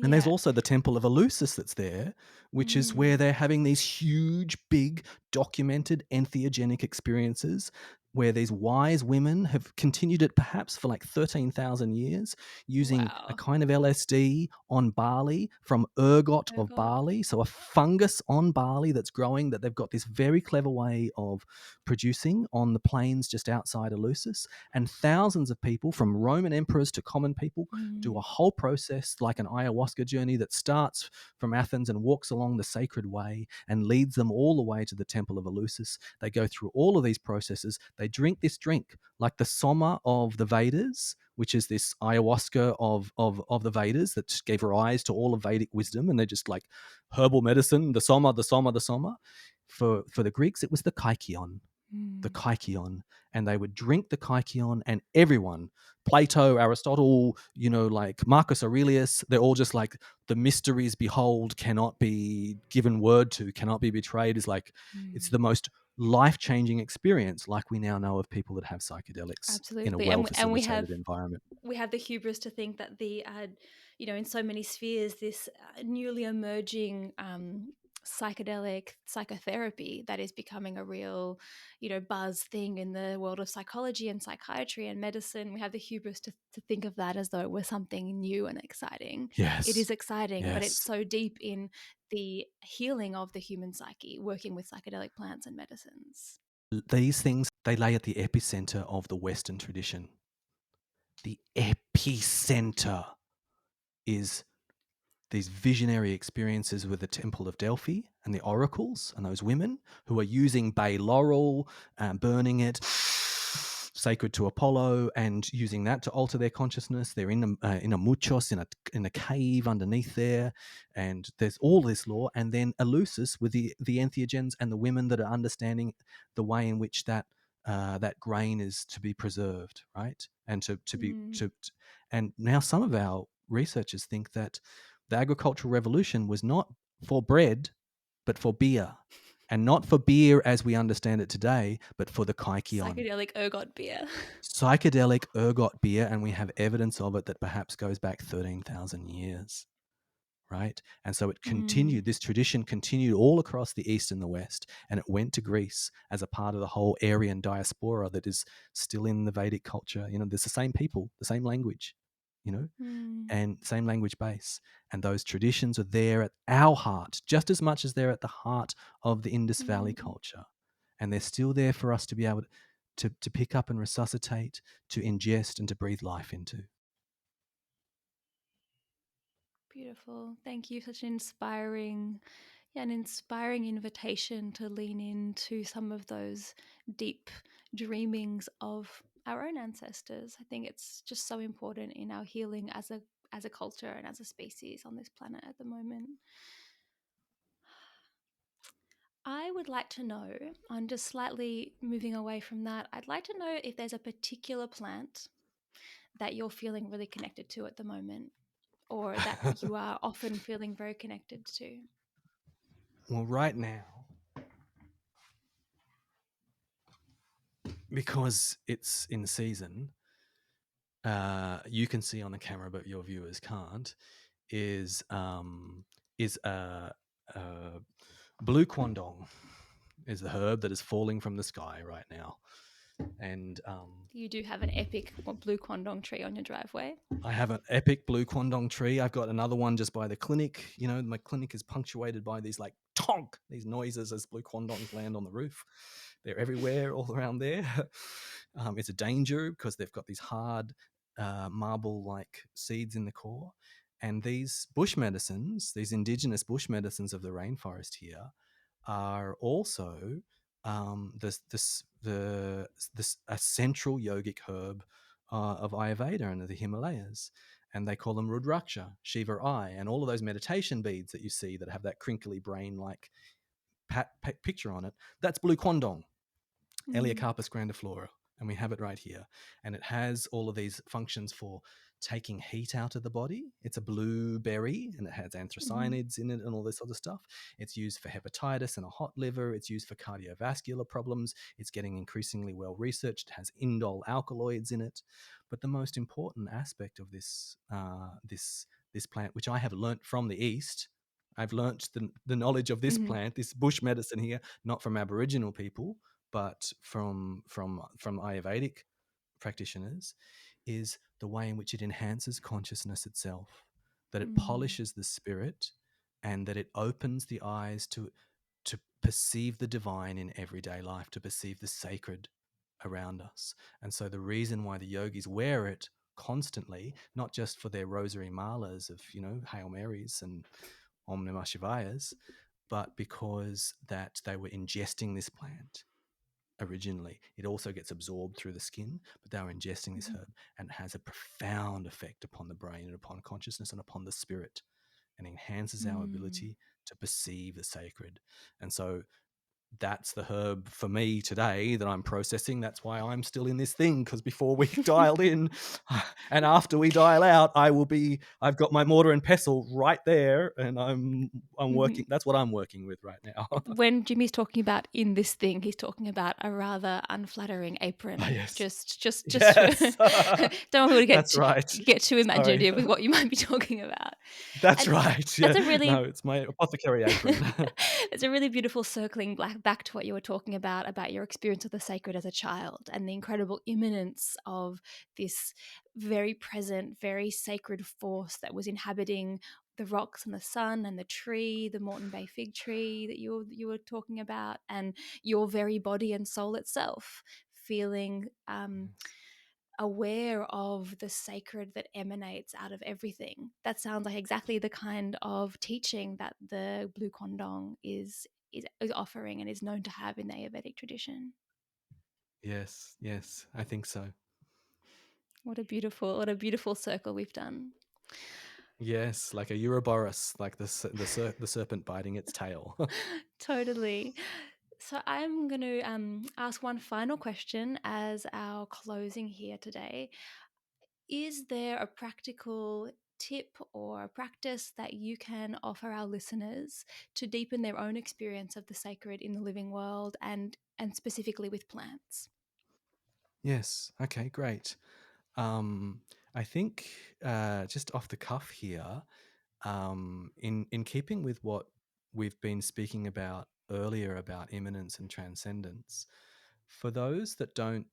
And there's also the Temple of Eleusis that's there, which is where they're having these huge, big, documented entheogenic experiences, where these wise women have continued it perhaps for 13,000 years, using a kind of LSD on barley from ergot of barley. So a fungus on barley that's growing, that they've got this very clever way of producing on the plains just outside Eleusis. And thousands of people, from Roman emperors to common people, do a whole process like an ayahuasca journey that starts from Athens and walks along the sacred way and leads them all the way to the Temple of Eleusis. They go through all of these processes. They drink this drink, like the Soma of the Vedas, which is this ayahuasca of the Vedas that gave rise to all of Vedic wisdom. And they're just like herbal medicine, the Soma. For the Greeks, it was the Kykeon. The Kykeon, and they would drink the Kykeon, and everyone, Plato, Aristotle, like Marcus Aurelius, they're all just like, the mysteries behold cannot be given word to, cannot be betrayed. Is like, it's the most life-changing experience, like we now know of people that have psychedelics. Absolutely. In a well-facilitated environment. We have the hubris to think that in so many spheres, this newly emerging psychedelic psychotherapy that is becoming a real, buzz thing in the world of psychology and psychiatry and medicine. We have the hubris to think of that as though it was something new and exciting. Yes. It is exciting, but it's so deep in the healing of the human psyche, working with psychedelic plants and medicines. These things, they lay at the epicenter of the Western tradition. the epicenter is these visionary experiences with the Temple of Delphi and the oracles and those women who are using bay laurel, burning it, sacred to Apollo, and using that to alter their consciousness. They're in a muchos, in a cave underneath there, and there's all this lore. And then Eleusis with the entheogens and the women that are understanding the way in which that grain is to be preserved, right? And and now some of our researchers think that the agricultural revolution was not for bread, but for beer. And not for beer as we understand it today, but for the kykeon. Psychedelic ergot beer. Psychedelic ergot beer, and we have evidence of it that perhaps goes back 13,000 years, right? And so it continued, this tradition continued all across the East and the West, and it went to Greece as a part of the whole Aryan diaspora that is still in the Vedic culture. There's the same people, the same language, and same language base. And those traditions are there at our heart, just as much as they're at the heart of the Indus Valley culture. And they're still there for us to be able to pick up and resuscitate, to ingest, and to breathe life into. Beautiful. Thank you. Such an inspiring invitation to lean into some of those deep dreamings of our own ancestors. I think it's just so important in our healing as a culture and as a species on this planet at the moment. I would like to know, I'm just slightly moving away from that. I'd like to know if there's a particular plant that you're feeling really connected to at the moment, or that you are often feeling very connected to. Well, right now, because it's in season, you can see on the camera, but your viewers can't. Is blue quandong is the herb that is falling from the sky right now, and You do have an epic blue quandong tree on your driveway. I have an epic blue quandong tree. I've got another one just by the clinic. My clinic is punctuated by these like tonk, these noises as blue quandongs land on the roof. They're everywhere, all around there. It's a danger because they've got these hard marble-like seeds in the core. And these bush medicines, these indigenous bush medicines of the rainforest here, are also a central yogic herb of Ayurveda and of the Himalayas. And they call them Rudraksha, Shiva Eye, and all of those meditation beads that you see that have that crinkly brain-like picture on it. That's blue quandong, Eleocarpus grandiflora, and we have it right here. And it has all of these functions for taking heat out of the body. It's a blueberry, and it has anthracynids in it and all this sort of stuff. It's used for hepatitis and a hot liver. It's used for cardiovascular problems. It's getting increasingly well researched. It has indole alkaloids in it. But the most important aspect of this plant, which I have learnt from the East, I've learnt the knowledge of this plant, this bush medicine here, not from Aboriginal people, but from Ayurvedic practitioners, is the way in which it enhances consciousness itself, that it polishes the spirit, and that it opens the eyes to perceive the divine in everyday life, to perceive the sacred around us. And so the reason why the yogis wear it constantly, not just for their rosary malas of Hail Marys and Om Namah Shivayas, but because that they were ingesting this plant originally. It also gets absorbed through the skin, but they were ingesting this herb, and it has a profound effect upon the brain and upon consciousness and upon the spirit, and enhances our ability to perceive the sacred. And so that's the herb for me today that I'm processing. That's why I'm still in this thing, because before we dial in and after we dial out, I've got my mortar and pestle right there, and I'm working. That's what I'm working with right now. When Jimmy's talking about in this thing, he's talking about a rather unflattering apron. Yes. Just Yes. don't want to That's right. get too imaginative with what you might be talking about. That's right. Yeah. That's a really No, it's my apothecary apron. It's a really beautiful circling back to what you were talking about your experience of the sacred as a child and the incredible immanence of this very present, very sacred force that was inhabiting the rocks and the sun and the tree, the Moreton Bay fig tree that you were talking about, and your very body and soul itself feeling aware of the sacred that emanates out of everything. That sounds like exactly the kind of teaching that the Blue Kondong is offering and is known to have in the Ayurvedic tradition. Yes, yes, I think so. What a beautiful circle we've done. Yes, like a Ouroboros, like the serpent biting its tail. Totally. So I'm going to ask one final question as our closing here today. Is there a practical tip or a practice that you can offer our listeners to deepen their own experience of the sacred in the living world and specifically with plants? Yes. Okay, great. Um, I think just off the cuff here, in keeping with what we've been speaking about earlier about immanence and transcendence, for those that don't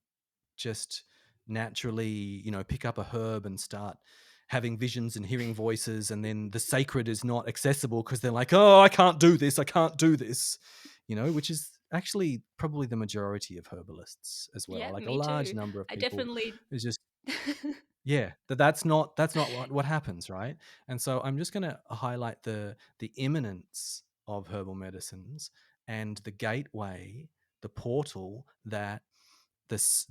just naturally, pick up a herb and start having visions and hearing voices, and then the sacred is not accessible because they're like, oh, I can't do this, I can't do this, which is actually probably the majority of herbalists as well. Yeah, Like a me large too. number of I people definitely. is just, yeah, that's not what happens, right? And so I'm just going to highlight the immanence of herbal medicines and the gateway, the portal that this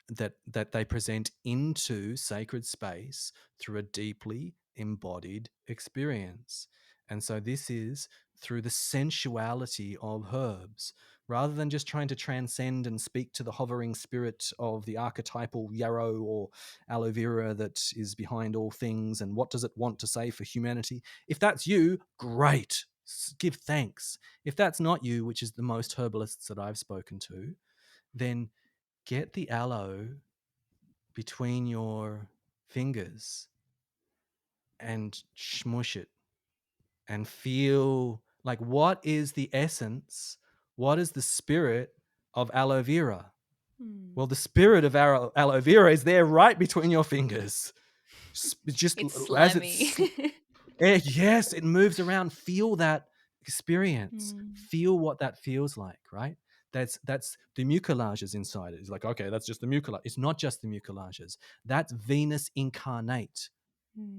that they present into sacred space through a deeply embodied experience. And so this is through the sensuality of herbs, rather than just trying to transcend and speak to the hovering spirit of the archetypal yarrow or aloe vera that is behind all things, and what does it want to say for humanity. If that's you, great, give thanks. If that's not you, which is the most herbalists that I've spoken to, then get the aloe between your fingers and smush it and feel like, what is the essence? What is the spirit of aloe vera? Hmm. Well, the spirit of aloe vera is there right between your fingers. Just It's as slimy. it's, yes, it moves around. Feel that experience. Hmm. Feel what that feels like, right? That's the mucilages inside it. It's like, okay, that's just the mucilage. It's not just the mucilages. That's Venus incarnate.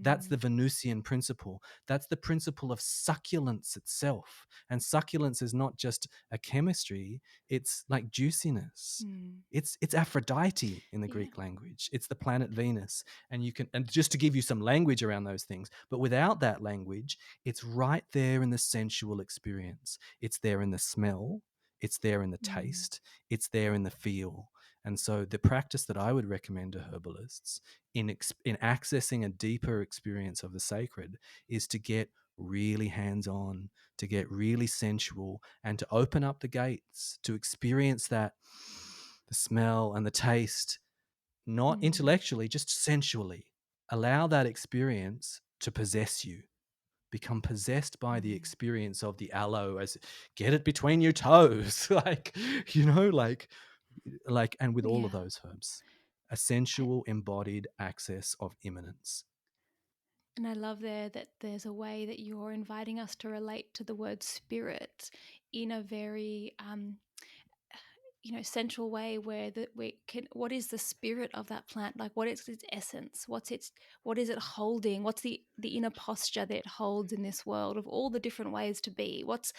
That's Hmm. the Venusian principle. That's the principle of succulence itself. And succulence is not just a chemistry, it's like juiciness. Hmm. It's Aphrodite in the Yeah. Greek language. It's the planet Venus. And just to give you some language around those things, but without that language, it's right there in the sensual experience. It's there in the smell, it's there in the Hmm. taste, it's there in the feel. And so the practice that I would recommend to herbalists in accessing a deeper experience of the sacred is to get really hands on, to get really sensual, and to open up the gates to experience that, the smell and the taste, not Hmm. intellectually, just sensually. Allow that experience to possess you. Become possessed by the Hmm. experience of the aloe, as get it between your toes, like, and with all of Yeah. those herbs, a sensual embodied access of immanence. And I love there that there's a way that you're inviting us to relate to the word spirit in a very central way where that we can, what is the spirit of that plant, like what is its essence, what is it holding, what's the inner posture that it holds in this world of all the different ways to be, what's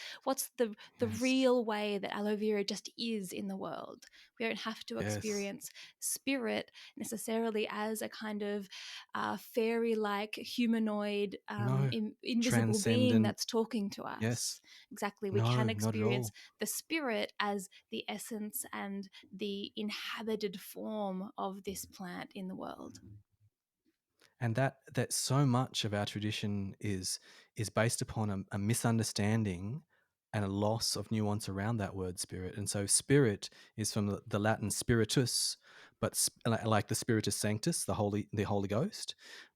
the Yes. real way that aloe vera just is in the world. We don't have to Yes. experience spirit necessarily as a kind of fairy like humanoid No. invisible being Transcendent. that's talking to Yes. us. Exactly, we No, can not at experience all. the spirit as the essence and the inhabited form of this plant in the world. And that so much of our tradition is based upon a misunderstanding and a loss of nuance around that word spirit. And so spirit is from the Latin spiritus, but like the spiritus sanctus, the Holy Ghost.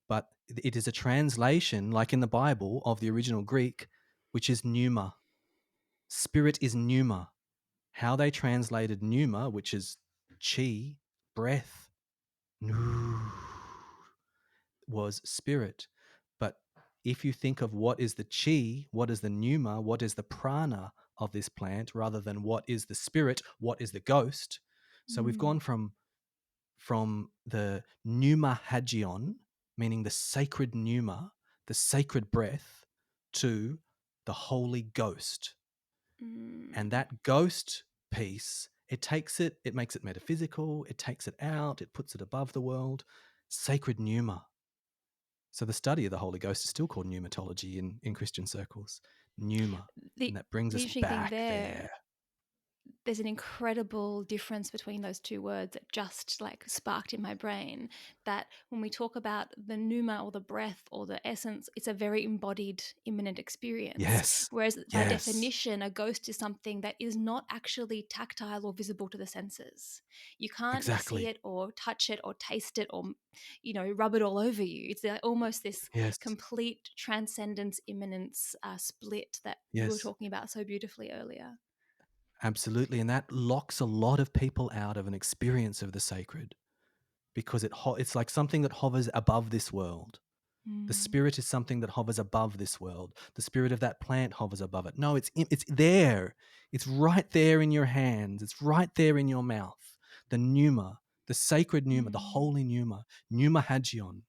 But it is a translation, like in the Bible, of the original Greek, which is pneuma. Spirit is pneuma. How they translated pneuma, which is chi, breath, was spirit. But if you think of what is the chi, what is the pneuma, what is the prana of this plant, rather than what is the spirit, what is the ghost. So we've Mm. gone from from the Numa Hagion, meaning the sacred Numa, the sacred breath, to the Holy Ghost. And that ghost piece, it makes it metaphysical, it takes it out, it puts it above the world. Sacred Numa. So the study of the Holy Ghost is still called pneumatology in Christian circles. Pneuma. And that brings The us interesting thing back there. there's an incredible difference between those two words that just like sparked in my brain, that when we talk about the pneuma or the breath or the essence, it's a very embodied, immanent experience. Yes. Whereas by Yes. definition, a ghost is something that is not actually tactile or visible to the senses. You can't Exactly. see it or touch it or taste it or, rub it all over you. It's like almost this Yes. complete transcendence, immanence split that you were talking about so beautifully earlier. Absolutely. And that locks a lot of people out of an experience of the sacred, because it's like something that hovers above this world. The spirit is something that hovers above this world. The spirit of that plant hovers above it. No, it's there. It's right there in your hands. It's right there in your mouth. The pneuma, the sacred pneuma, the holy pneuma, pneuma hagion,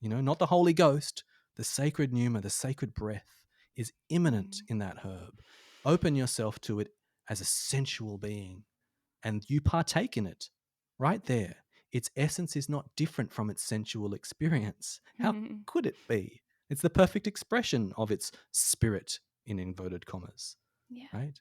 not the Holy Ghost, the sacred pneuma, the sacred breath is immanent in that herb. Open yourself to it as a sensual being, and you partake in it right there. Its essence is not different from its sensual experience. How could it be? It's the perfect expression of its spirit, in inverted commas. Yeah. Right?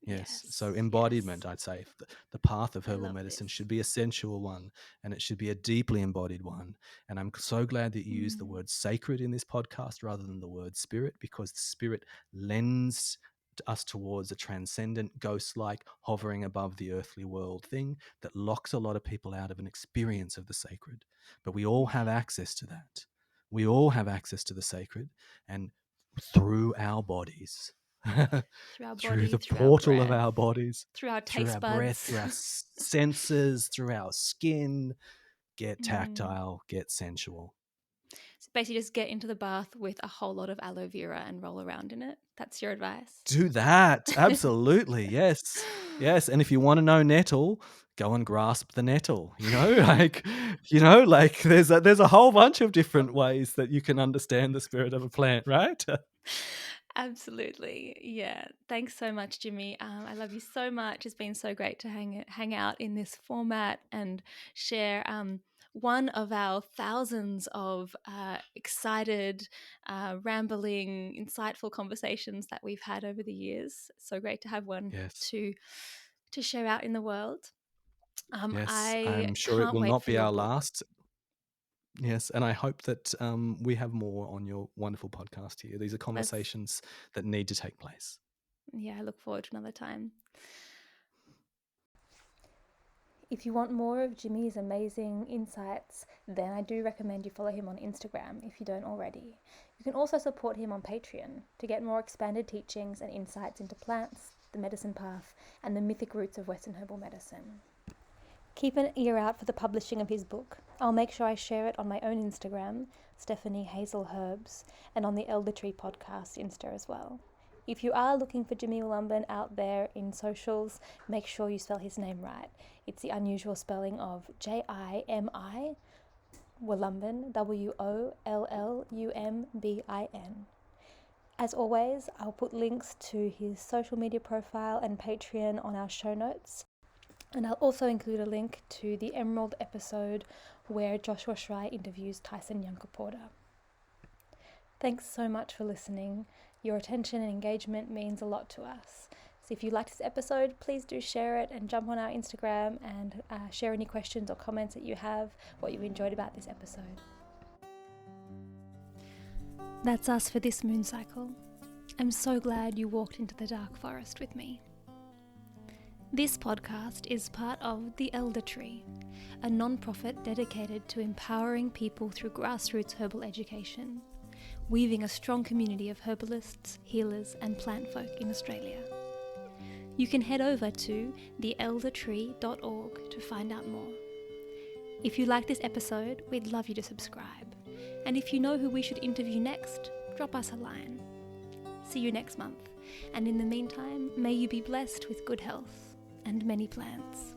Yes. So embodiment, I'd say, the path of herbal medicine should be a sensual one, and it should be a deeply embodied one. And I'm so glad that you used the word sacred in this podcast rather than the word spirit, because the spirit lends us towards a transcendent, ghost-like, hovering above the earthly world thing that locks a lot of people out of an experience of the sacred. But we all have access to that. We all have access to the sacred, and through our bodies. Through the portal of our bodies, through our through taste our buds, breath, through our senses, through our skin. Get tactile, get sensual. So basically just get into the bath with a whole lot of aloe vera and roll around in it. That's your advice. Do that. Absolutely. Yes. Yes. And if you want to know nettle, go and grasp the nettle, like there's a whole bunch of different ways that you can understand the spirit of a plant, right? Absolutely. Yeah. Thanks so much, Jimmy. I love you so much. It's been so great to hang out in this format and share one of our thousands of excited, rambling, insightful conversations that we've had over the years. So great to have one to share out in the world. Yes, I I'm sure it can't will wait not for be your our book. last. Yes, and I hope that we have more on your wonderful podcast here. These are conversations that need to take place. Yeah, I look forward to another time. If you want more of Jimmy's amazing insights, then I do recommend you follow him on Instagram if you don't already. You can also support him on Patreon to get more expanded teachings and insights into plants, the medicine path, and the mythic roots of Western Herbal Medicine. Keep an ear out for the publishing of his book. I'll make sure I share it on my own Instagram, Stephanie Hazel Herbs, and on the Elder Tree podcast Insta as well. If you are looking for Jimi Wollumbin out there in socials, make sure you spell his name right. It's the unusual spelling of Jimi Wollumbin, Wollumbin. As always, I'll put links to his social media profile and Patreon on our show notes. And I'll also include a link to the Emerald episode where Joshua Schrei interviews Tyson Yunkaporta. Thanks so much for listening. Your attention and engagement means a lot to us. So if you liked this episode, please do share it and jump on our Instagram and share any questions or comments that you have, what you enjoyed about this episode. That's us for this moon cycle. I'm so glad you walked into the dark forest with me. This podcast is part of The Elder Tree, a non-profit dedicated to empowering people through grassroots herbal education, weaving a strong community of herbalists, healers, and plant folk in Australia. You can head over to theeldertree.org to find out more. If you like this episode, we'd love you to subscribe. And if you know who we should interview next, drop us a line. See you next month. And in the meantime, may you be blessed with good health and many plants.